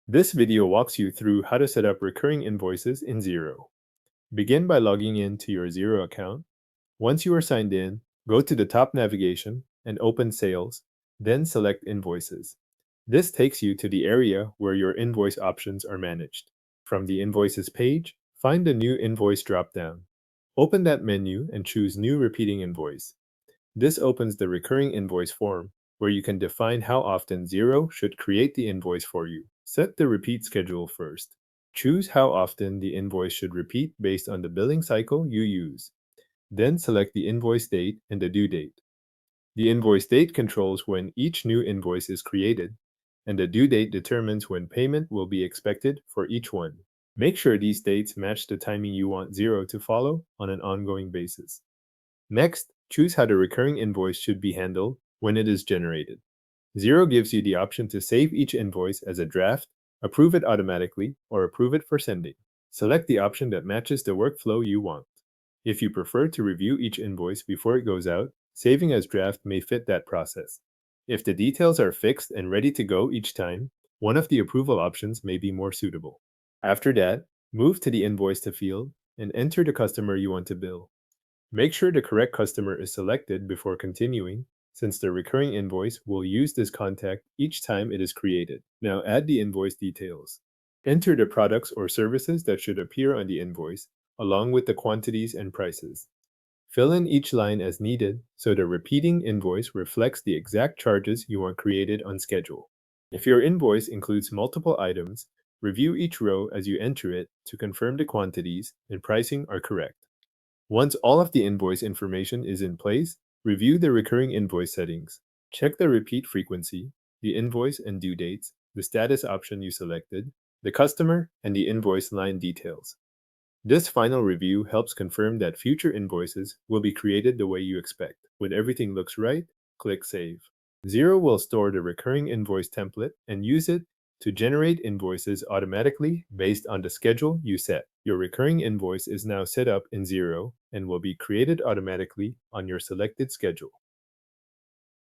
This video walks you through how to set up recurring invoices in Xero. Begin by logging in to your Xero account. Once you are signed in, go to the top navigation and open Sales, then select Invoices. This takes you to the area where your invoice options are managed. From the Invoices page, find the New Invoice drop-down. Open that menu and choose New Repeating Invoice. This opens the recurring invoice form, where you can define how often Xero should create the invoice for you. Set the repeat schedule first. Choose how often the invoice should repeat based on the billing cycle you use. Then select the invoice date and the due date. The invoice date controls when each new invoice is created, and the due date determines when payment will be expected for each one. Make sure these dates match the timing you want Xero to follow on an ongoing basis. Next, choose how the recurring invoice should be handled when it is generated. Xero gives you the option to save each invoice as a draft, approve it automatically, or approve it for sending. Select the option that matches the workflow you want. If you prefer to review each invoice before it goes out, saving as draft may fit that process. If the details are fixed and ready to go each time, one of the approval options may be more suitable. After that, move to the Invoice to field and enter the customer you want to bill. Make sure the correct customer is selected before continuing, since the recurring invoice will use this contact each time it is created. Now add the invoice details. Enter the products or services that should appear on the invoice, along with the quantities and prices. Fill in each line as needed so the repeating invoice reflects the exact charges you want created on schedule. If your invoice includes multiple items, review each row as you enter it to confirm the quantities and pricing are correct. Once all of the invoice information is in place, review the recurring invoice settings. Check the repeat frequency, the invoice and due dates, the status option you selected, the customer, and the invoice line details. This final review helps confirm that future invoices will be created the way you expect. When everything looks right, click Save. Xero will store the recurring invoice template and use it to generate invoices automatically based on the schedule you set. Your recurring invoice is now set up in Xero and will be created automatically on your selected schedule.